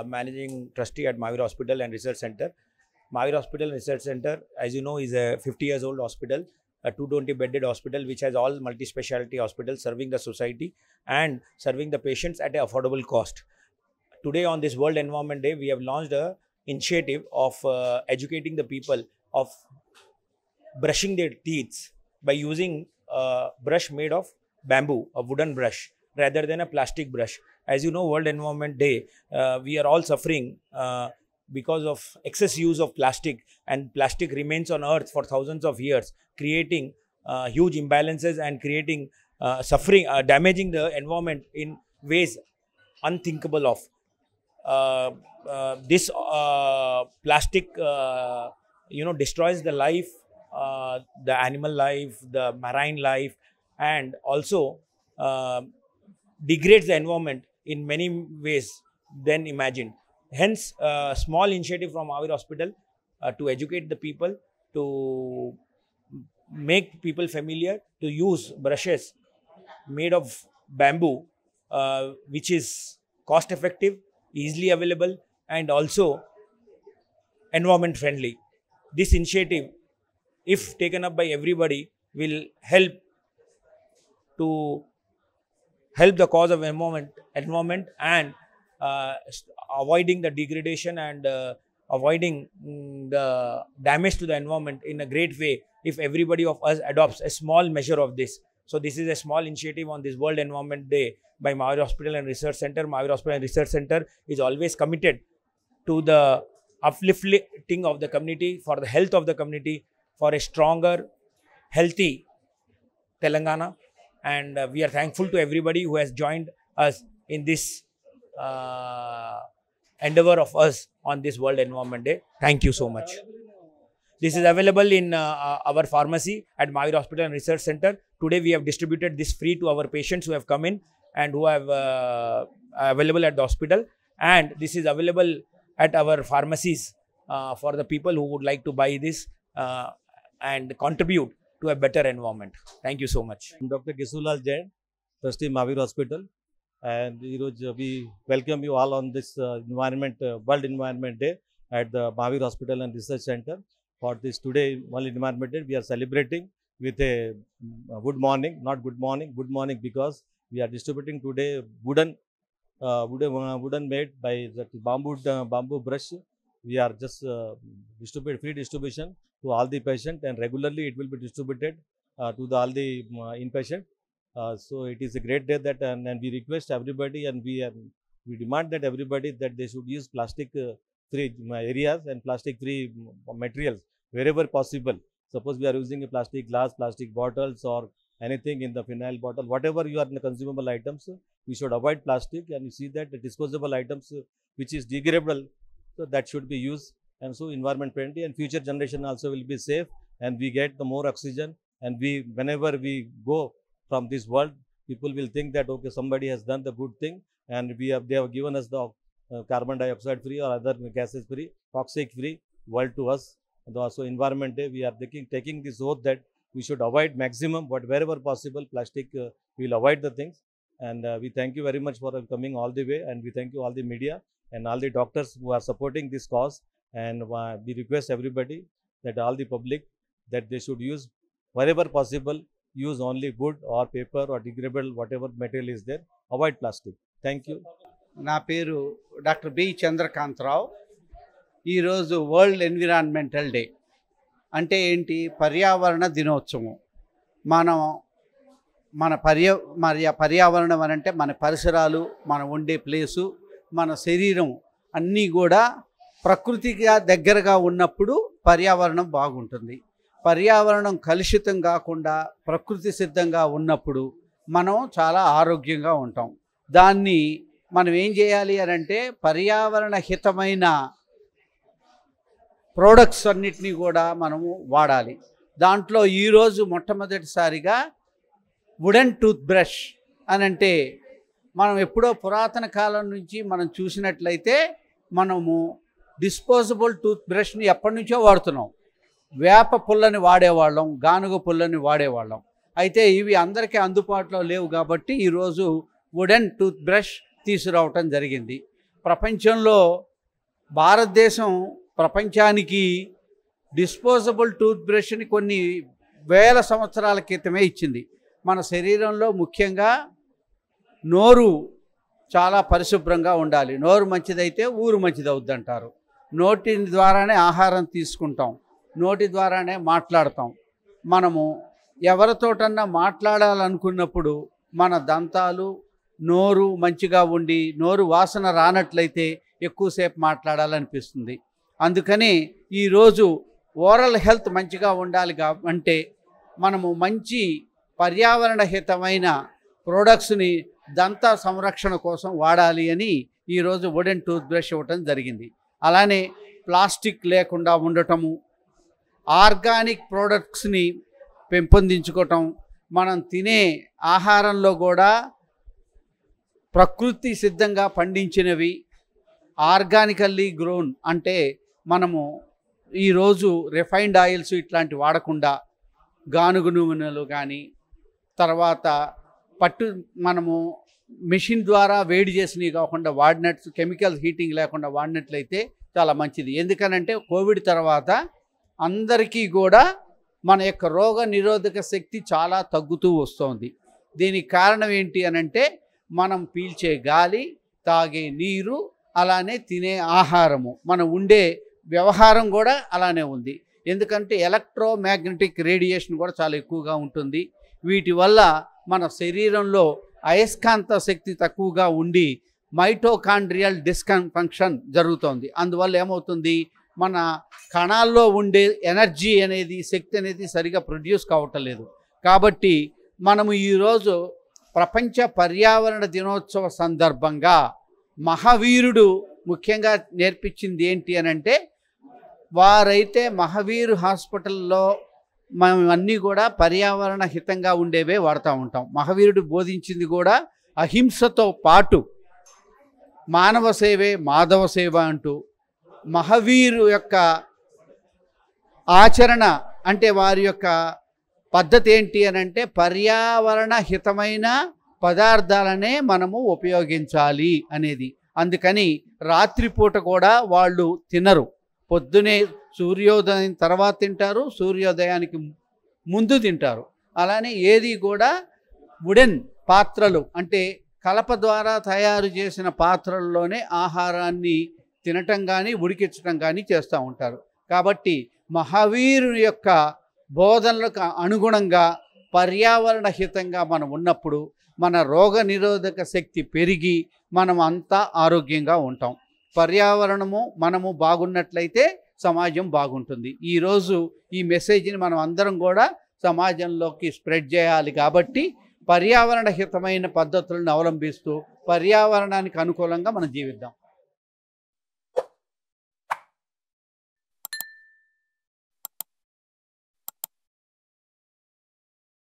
Managing trustee at Mahavir Hospital and Research Center. Mahavir Hospital and Research Center, as you know, is a 50 years old hospital, a 220 bedded hospital which has all multi-speciality hospitals serving the society and serving the patients at an affordable cost. Today on this World Environment Day, we have launched a initiative of educating the people of brushing their teeth by using a brush made of bamboo, a wooden brush, rather than a plastic brush. As you know, World Environment Day, we are all suffering because of excess use of plastic, and plastic remains on earth for thousands of years, creating huge imbalances and creating suffering, damaging the environment in ways unthinkable of. This plastic, destroys the life, the animal life, the marine life, and also degrades the environment in many ways than imagined. Hence, a small initiative from Mahavir Hospital to educate the people, to make people familiar to use brushes made of bamboo, which is cost effective, easily available, and also environment friendly. This initiative, if taken up by everybody, will help the cause of environment and avoiding the degradation and avoiding the damage to the environment in a great way if everybody of us adopts a small measure of this. So this is a small initiative on this World Environment Day by Mahavir Hospital and Research Center. Mahavir Hospital and Research Center is always committed to the uplifting of the community, for the health of the community, for a stronger, healthy Telangana. And we are thankful to everybody who has joined us in this endeavor of us on this World Environment Day. Thank you so much. This is available in our pharmacy at Mahavir Hospital and Research Center. Today we have distributed this free to our patients who have come in and who have available at the hospital. And this is available at our pharmacies for the people who would like to buy this and contribute to a better environment. Thank you so much. I'm Dr. Kesulal Jain, Trustee Mahavir Hospital, and we welcome you all on this World Environment Day at the Mahavir Hospital and Research Center. For this today World Environment Day, we are celebrating with a good morning, not good morning, good morning, because we are distributing today wooden made by the bamboo brush. We are just free distribution to all the patient, and regularly it will be distributed to all the inpatient. So it is a great day that, and we request everybody, and we demand that everybody that they should use plastic free areas and plastic free materials wherever possible. Suppose we are using a plastic glass, plastic bottles, or anything in the phenyl bottle, whatever you are in the consumable items, we should avoid plastic, and you see that the disposable items which is degradable, so that should be used, and so environment friendly, and future generation also will be safe, and we get the more oxygen, and whenever we go from this world, people will think that okay, somebody has done the good thing, and they have given us the carbon dioxide free or other gases free, toxic free world to us. And also Environment Day, we are taking this oath that we should avoid maximum, but wherever possible, plastic, we will avoid the things. And we thank you very much for coming all the way, and we thank you all the media and all the doctors who are supporting this cause. And we request everybody, that all the public, that they should use wherever possible, use only wood or paper or degradable, whatever material is there, avoid plastic. Thank you. నా పేరు doctor B Chandrakantharao. ఈరోజు world environmental day అంటే ఏంటి? పర్యావరణ దినోత్సవం. మన పర్యావరణం అని అంటే మన పరిసరాలు, మనం ఉండే ప్లేసు, మన శరీరం అన్నీ కూడా ప్రకృతిగా దగ్గరగా ఉన్నప్పుడు పర్యావరణం బాగుంటుంది. పర్యావరణం కలుషితం కాకుండా ప్రకృతి సిద్ధంగా ఉన్నప్పుడు మనం చాలా ఆరోగ్యంగా ఉంటాం. దాన్ని మనం ఏం చేయాలి అని అంటే పర్యావరణ హితమైన ప్రోడక్ట్స్ అన్నిటినీ కూడా మనము వాడాలి. దాంట్లో ఈరోజు మొట్టమొదటిసారిగా వుడెన్ టూత్ బ్రష్ అని అంటే మనం ఎప్పుడో పురాతన కాలం నుంచి మనం చూసినట్లయితే మనము డిస్పోజబుల్ టూత్ బ్రష్ని ఎప్పటి నుంచో వాడుతున్నాం. వేప పుల్లని వాడేవాళ్ళం, గానుగ పుల్లని వాడేవాళ్ళం. అయితే ఇవి అందరికీ అందుబాటులో లేవు కాబట్టి ఈరోజు వుడెన్ టూత్ బ్రష్ తీసుకురావటం జరిగింది. ప్రపంచంలో భారతదేశం ప్రపంచానికి డిస్పోజబుల్ టూత్ బ్రష్ని కొన్ని వేల సంవత్సరాల క్రితమే ఇచ్చింది. మన శరీరంలో ముఖ్యంగా నోరు చాలా పరిశుభ్రంగా ఉండాలి. నోరు మంచిదైతే ఊరు మంచిది అవుద్ది అంటారు. నోటి ద్వారానే ఆహారం తీసుకుంటాం, నోటి ద్వారానే మాట్లాడతాం. మనము ఎవరితోటన్నా మాట్లాడాలనుకున్నప్పుడు మన దంతాలు నోరు మంచిగా ఉండి నోరు వాసన రానట్లయితే ఎక్కువసేపు మాట్లాడాలనిపిస్తుంది. అందుకని ఈరోజు ఓరల్ హెల్త్ మంచిగా ఉండాలి అంటే మనము మంచి పర్యావరణ హితమైన ప్రోడక్ట్స్ని దంత సంరక్షణ కోసం వాడాలి అని ఈరోజు వుడెన్ టూత్ బ్రష్ ఇవ్వటం జరిగింది. అలానే ప్లాస్టిక్ లేకుండా ఉండటము, ఆర్గానిక్ ప్రోడక్ట్స్ని పెంపొందించుకోవటం, మనం తినే ఆహారంలో కూడా ప్రకృతి సిద్ధంగా పండించినవి ఆర్గానికల్లీ గ్రోన్ అంటే మనము ఈరోజు రిఫైన్డ్ ఆయిల్స్ ఇట్లాంటి వాడకుండా గానుగ నూనెలు కానీ తర్వాత మనము మెషిన్ ద్వారా వేడి చేసినవి కాకుండా వాడినట్టు కెమికల్ హీటింగ్ లేకుండా వాడినట్లయితే చాలా మంచిది. ఎందుకనంటే కోవిడ్ తర్వాత అందరికీ కూడా మన యొక్క రోగ నిరోధక శక్తి చాలా తగ్గుతూ వస్తుంది. దీనికి కారణం ఏంటి అనంటే మనం పీల్చే గాలి, తాగే నీరు, అలానే తినే ఆహారము, మనం ఉండే వ్యవహారం కూడా అలానే ఉంది. ఎందుకంటే ఎలక్ట్రోమాగ్నెటిక్ రేడియేషన్ కూడా చాలా ఎక్కువగా ఉంటుంది. వీటి వల్ల మన శరీరంలో అయస్కాంత శక్తి తక్కువగా ఉండి మైటోకాండ్రియల్ డిస్ఫంక్షన్ జరుగుతుంది. అందువల్ల ఏమవుతుంది, మన కణాల్లో ఉండే ఎనర్జీ అనేది, శక్తి అనేది సరిగా ప్రొడ్యూస్ కావటం లేదు. కాబట్టి మనము ఈరోజు ప్రపంచ పర్యావరణ దినోత్సవ సందర్భంగా మహావీరుడు ముఖ్యంగా నేర్పించింది ఏంటి అనంటే, వారైతే మహావీరు హాస్పిటల్లో మనం అన్నీ కూడా పర్యావరణ హితంగా ఉండేవే వాడుతూ ఉంటాం. మహావీరుడు బోధించింది కూడా అహింసతో పాటు మానవ సేవే మాధవ సేవ అంటూ, మహావీరు యొక్క ఆచరణ అంటే వారి యొక్క పద్ధతి ఏంటి అనంటే పర్యావరణ హితమైన పదార్థాలనే మనము ఉపయోగించాలి అనేది. అందుకని రాత్రిపూట కూడా వాళ్ళు తినరు, పొద్దునే సూర్యోదయం తర్వాత తింటారు, సూర్యోదయానికి ముందు తింటారు. అలానే ఏది కూడా వుడెన్ పాత్రలు అంటే కలప ద్వారా తయారు చేసిన పాత్రల్లోనే ఆహారాన్ని తినటం కానీ ఉడికించడం కానీ చేస్తూ ఉంటారు. కాబట్టి మహావీరు యొక్క బోధనలకు అనుగుణంగా పర్యావరణ హితంగా మనం ఉన్నప్పుడు మన రోగ నిరోధక శక్తి పెరిగి మనం అంతా ఆరోగ్యంగా ఉంటాం. పర్యావరణము మనము బాగున్నట్లయితే సమాజం బాగుంటుంది. ఈరోజు ఈ మెసేజ్ని మనం అందరం కూడా సమాజంలోకి స్ప్రెడ్ చేయాలి. కాబట్టి పర్యావరణ హితమైన పద్ధతులను అవలంబిస్తూ పర్యావరణానికి అనుకూలంగా మనం జీవిద్దాం.